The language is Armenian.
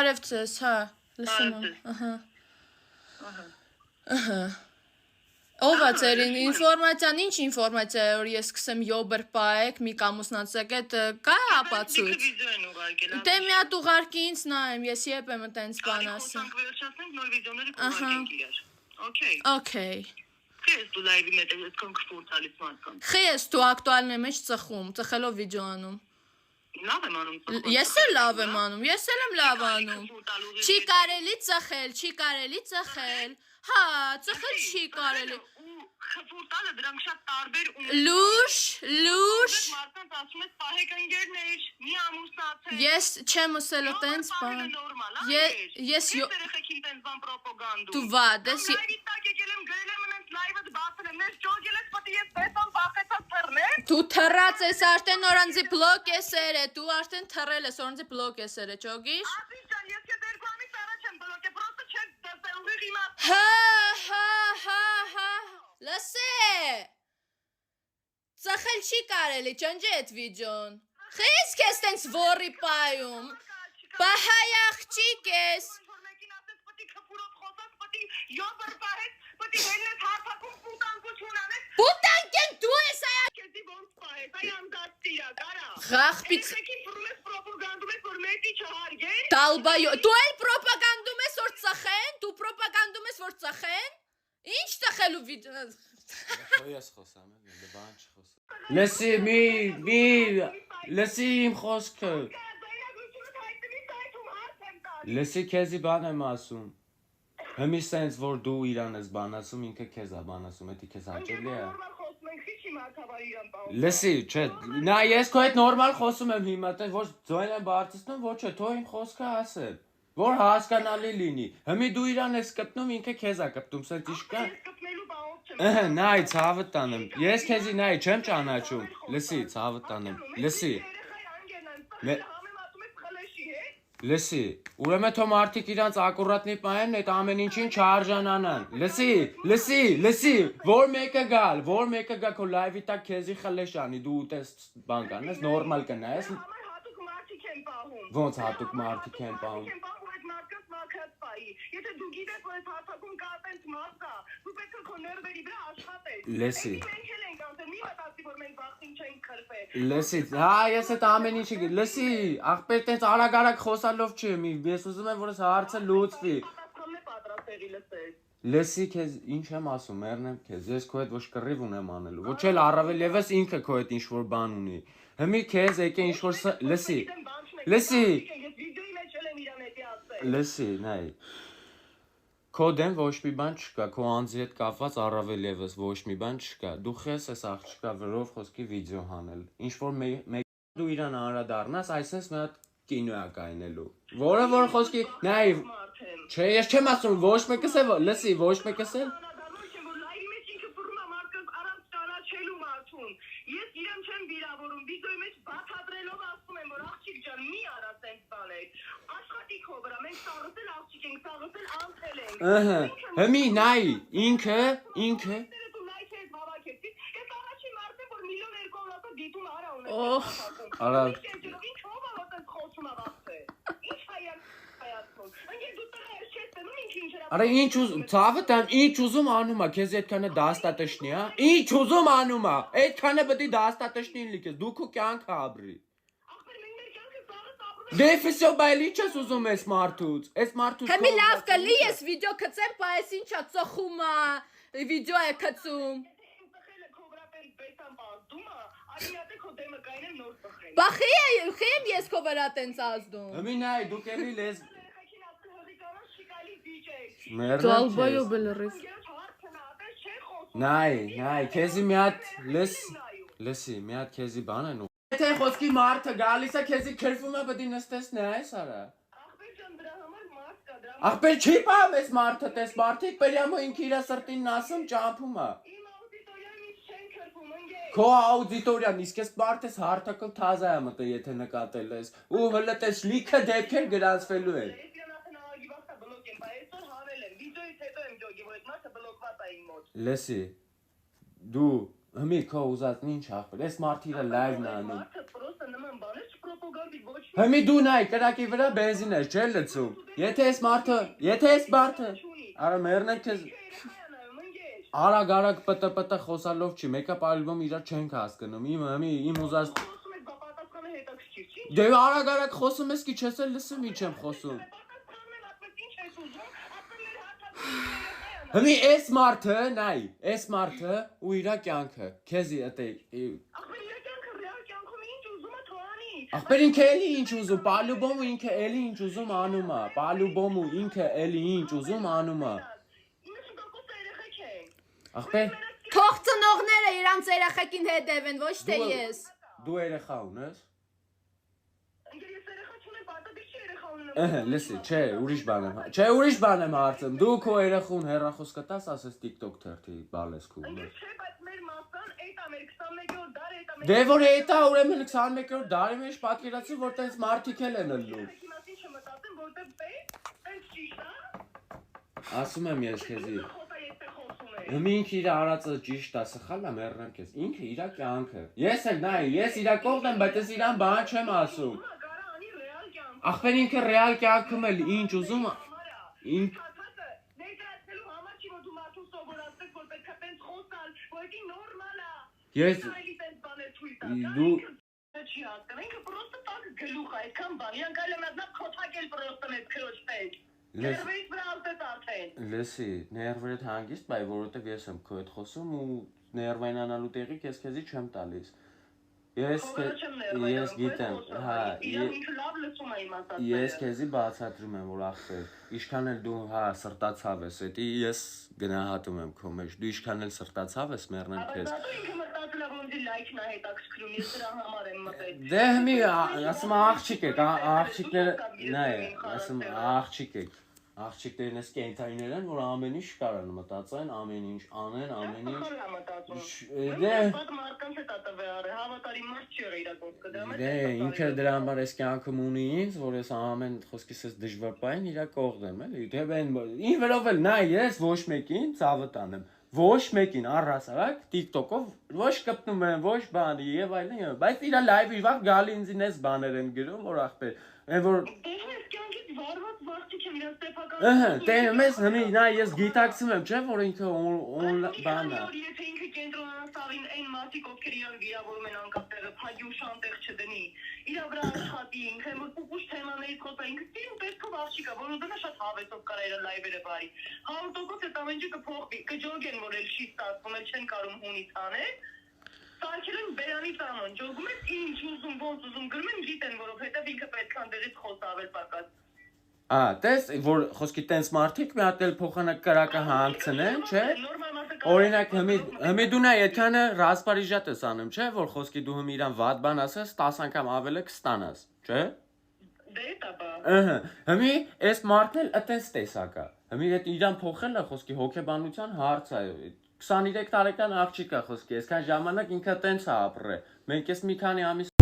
Բարև ձեզ, հա, լսում եմ, Ով է ձերին ինֆորմացիան, ինչ ինֆորմացիա է, որ ես սկսեմ յոբր պայեք, մի կամուսնացեք, այդ կա ապացույց։ Դե մի հատ ուղարկի ինձ նայեմ, ես եփ եմ տենց բան ասեմ։ Okay. Խի ես դու ակտուալն եմ ծխում, ծխելով վիդեո անում։ Լավ եմ անում։ Ես էլ լավ եմ անում, ես էլ եմ լավ անում։ Չի կարելի ծխել։ Հա, ծխել չի կարելի։ Խփուրտալը դրանք շատ տարբեր ու Լուշ։ Մարդկանց ասում ես պահեք ընկերներ, մի ամուսնացեք։ Ես չեմ ասել տենց բան։ Ես երեխեքին տենց բան պրոպագանդու։ Դու վատ ես։ Լայվի տակ եկել եմ, գրել եմ ինձ լայվը բացել եմ, ես ճոգել ես, պետք է ես տեսամ բախեցած թռնեմ։ Դու թռած ես արդեն օրանձի բլոկ ես երե, դու արդեն թռել ես օրանձի բլոկ ես երե, ճոգիշ։ Ասի ջան, ես քեզ 2 ամիս առաջ եմ բլոկե, պրոստը չես տեսել ուղիղ իմաց։ Հա։ Լսե։ Ծխել չի կարելի, ջանջե այդ վիդեոն։ Խես քեզ տենց ոռի պայում։ Բա հայ աղջիկ ես։ Պուտանկեն դու ես այ Ղախպից Տալբայո դու էլ պրոպագանդում ես որ ծխեն, դու պրոպագանդում ես որ ծխեն։ Ինչ տխելու վիդեո։ Ես խոսամ, դե բան չխոսամ։ Լսի իմ խոսքը։ Լսի քեզի բան եմ ասում։ Հիմի սենց որ դու իրան ես բան ասում, ինքը քեզ է բան ասում, էդի քեզ հաճելի է։ Լսի, չէ, նա ես քո հետ նորմալ խոսում եմ հիմա, որ ձոյն եմ բարձրացնում, ոչ է, թող իմ խոսքը ասել, որ հասկանալի լինի։ Հիմի դու իրան ես կպնում, ինքը քեզ է կպտում, սենց իշկա։ Նայ, ցավը տանեմ։ Ես քեզի նայ չեմ ճանաչում։ Լսի, ցավը տանեմ։ Լսի, ուրեմն թո մարդիկ իրանց ակուրատնի պահեն այդ ամեն ինչին չարժանանան։ Լսի, որ մեկը գալ քո լայվի տակ քեզի խլեշանի, դու ուտես բան կանես, նորմալ կնայես։ Ոնց հատուկ մարդիկ են պահում։ Եթե դու գիտես որ այդ հարթակում կա տենց մարդ կա, դու պետք է քո ներվերի վրա աշխատես։ Լսի։ Մենք էլ ենք ասել, մի մտածի որ մենք վախին չենք քրվել։ Լսի, հա, ես այդ ամեն ինչի լսի, աղբեր տենց արագ խոսալով չի, ես ուզում եմ որ այս հարցը լուծվի։ Պատասխանն է պատրաստեղի լսես։ Լսի քեզ ինչ եմ ասում, մեռնեմ քեզ, ես քո հետ ոչ կռիվ ունեմ անելու, ոչ էլ առավել եւս ինքը քո հետ ինչ որ բան ունի։ Հիմի քեզ եկե ինչ որ լսի, նայ։ Քո դեմ ոչ մի բան չկա, քո անձի հետ կապված առավել եւս ոչ մի բան չկա։ Դու խես ես աղջկա վրով խոսքի վիդեո հանել։ Ինչ որ մեկ դու իրան անդրադառնաս, այսպես մի հատ կինո է կայնելու։ Որը որ խոսքի, նայ, չէ, ես չեմ ասում ոչ մեկս է, լսի, ոչ մեկս է։ Ես իրեն չեմ վիրավորում, վիդեոյի մեջ բացատրելով ասում եմ, որ աղջիկ ջան, մի արա տենց բաներ։ Աշխատի քո վրա, մենք սաղսել աղջիկ ենք, սաղսել անցել ենք։ Հիմի նայ, ինքը Ես առաջին մարդ եմ, որ 1,2 միլիոն դիտում արա ունեմ։ Արա։ Ինչ ով է այդպես խոսում է վախը։ Ինչ հայացքում։ Ընկեր դու տղա ես չես տնում ինչ էր։ Արա ինչ ուզում, ցավը տամ, ինչ ուզում անում է, քեզ այդքանը դաստատեշնի, հա։ Ինչ ուզում անում է, այդքանը պետք է դաստատեշնի լինի, դու քո կյանքը ապրի։ Դե ֆիսո բայլի չես ուզում ես մարդուց, այս մարդուց։ Հիմի լավ կլի ես վիդեո գցեմ, բայց ինչա ծխում է, վիդեո է գցում։ Բա խի եմ ես քո վրա տենց ազդում։ Հիմի նայ, դու կելի լես։ Դալբայո բլրիվ։ Նայ, քեզի մի հատ լսի, մի հատ քեզի բան են։ Եթե խոսքի մարդը գալիս է քեզի քրվում է պետք է նստես նայես արա։ Ախպեր ջան դրա համար մարդ կա դրա։ Ախպեր չի պահում ես մարդը տես մարդիկ պերյամո ինքը իր սրտին ասում ճամփում է։ Իմ աուդիտորիան ինչ չեն քրվում ընկեր։ Քո աուդիտորիան իսկ ես մարդես հարթակը թազա է մտը եթե նկատել ես ու հլը տես լիքը դեպքեր գրանցվելու են։ Լսի, դու Հիմի քո ուզածն ինչ ախպեր, այս մարդիկը լայվն անում։ Պրոստը նման բաներ չպրոպագանդի ոչ։ Հիմի դու նայ, կրակի վրա բենզին ես, չէ՞ լցում։ Եթե այս մարդը, արա մեռնենք քեզ։ Արագ պտ խոսալով չի, մեկը պարիլվում իրար չենք հասկանում։ Իմ ուզած Խոսում ես պատասխանը հետաքրքիր չի։ Դե արագ խոսում ես, քիչ ես լսում, ինչ եմ խոսում։ Ինչ ես ուզում, Հիմի այս մարդը, նայ, այս մարդը ու իր կյանքը, քեզի էտե ախպեր իր կյանքը ռեալ կյանքում ինչ ուզում է թողանի։ Ախպեր ինքը էլի ինչ ուզում, պալուբոմը ինքը էլի ինչ ուզում անում է, պալուբոմը ինքը էլի ինչ ուզում անում է։ 90% երեխեք են։ Ախպեր Թող ծնողները իրանց երեխեքին հետևեն, ոչ թե ես։ Դու երեխա ունես։ Ինքեր ես երեխա չունեմ, պարտադիր չի երեխա ունենամ։ Ըհը, լսի, չէ, ուրիշ բան եմ հարցում։ Դու քո երեխուն հեռախոս կտաս, ասես TikTok թերթի բալեսկու։ Ինքեր չէ, բայց մեր մասան այդ ամեր 21-րդ դար այդ ամեր։ Դե որ էտա ուրեմն 21-րդ դարի մեջ պատկերացի, որ տես մարդիկ էլ են ըլլում։ Հիմա ինչ մտածեմ, որտեղ տենց ճիշտ է։ Ասում եմ ես քեզի։ Խոսա ես խոսում եմ։ Հիմա ինքը իր արածը ճիշտ է, սխալ է, մեռնեմ քեզ։ Ինքը իր կյանքը։ Ես էլ նայ, ես իր կողմն եմ, բայց ես իրան բան չեմ ասում։ Կարա անի ռեալ կյանք։ Ախպեր ինքը ռեալ կյանքում էլ ինչ ուզում է։ Ներկայացնելու համար չի, որ դու մարդուն սովորացրեք, որ պետք է տենց խոսալ, որ դա նորմալ է։ Ես Այլի տենց բաներ թույլ տա։ դու Չի հասկանում, ինքը պրոստը տակ գլուխ է, այդքան բան։ Իրանք այլ եմ նա քոթակել պրոստը մեծ քրոջ պես։ Ներվից վրա ալտես արդեն։ լսի, ներվերդ հանգիստ բայ, որովհետև ես եմ քո հետ խոսում ու ներվայնանալու տեղի քեզի չեմ տալիս։ Ես գիտեմ, հա, ինքը լավ լսում է իմ ասածը։ Ես քեզի բացատրում եմ, որ ախպեր, ինչքան էլ դու հա սրտացավ ես, էդի ես գնահատում եմ քո մեջ, դու ինչքան էլ սրտացավ ես, մեռնեմ քեզ։ Բայց ինքը մտածել է, որ ինձ լայքն է հետաքրքրում, ես դրա համար եմ մտել։ Դե հիմի ասում աղջիկ եք, աղջիկները, նայ, ասում աղջիկ եք, աղջիկներն էս կենթանիներ են, որ ամեն ինչ կարան մտածեն, ամեն ինչ անեն, ամեն ինչ։ Դե մարդկանց հետ ատավե արը, հավատարիմ մարդ չի իր կողքը դրա մեջ։ Դե ինքը դրա համար էս կյանքում ունի ինձ, որ ես ամեն խոսքիս ես դժվար բան իր կողմ եմ, էլի։ Դե ինչ վերով էլ նայ, ես ոչ մեկին ցավը տանեմ։ Ոչ մեկին առհասարակ TikTok-ով ոչ կպնում են, ոչ բանի եւ այլն, բայց իր լայվի վաղ գալի ինձին էս բաներ են գրում, որ ախպեր, այն որ Ես կյանքից վարված վախճիկ եմ իրաց տեփական։ Ըհը, դե մեզ հիմի նա ես գիտակցում եմ, չէ՞ որ ինքը բան է։ Եթե ինքը կենտրոնանա սաղին այն մարդիկ, ովքեր իրան վիրավորում են անկապ տեղը, փագի ու շանտեղ չդնի։ Իրա վրա աշխատի ինքը, որ պուպուշ թեմաներից խոսա, ինքը ստիլում տեսքով աղջիկ է, որ ուզենա շատ հավեսով կարա իր լայվերը բարի։ 100% այդ ամեն ինչը կփոխվի, կջոգեն, որ էլ չի ստացվում, էլ չեն կարում հունից անել։ Սարքել են բերանից անոն, ջոգում են ինչ ուզում, ոնց ուզում, գրում են գիտեն, որովհետև ինքը պետք է անդերից խոսավել պակաս։ Տես, որ խոսքի տենց մարդիկ մի հատ էլ փոխանակ կրակը հանգցնեն, չէ՞։ Օրինակ հիմի դու նայ այդքանը ռասպարիժատ ես անում, չէ՞, որ խոսքի դու հիմի իրան վատ բան ասես, 10 անգամ ավել կստանաս, չէ՞։ Դե դա բա։ Ըհը, հիմի այս մարդն էլ այտենց տեսակ է։ Հիմի այդ իրան փոխելը խոսքի հոգեբանության հարց է։ 23 տարեկան աղջիկ է խոսքի, այսքան ժամանակ ինքը տենց է ապրել։ Մենք էս մի քանի ամիս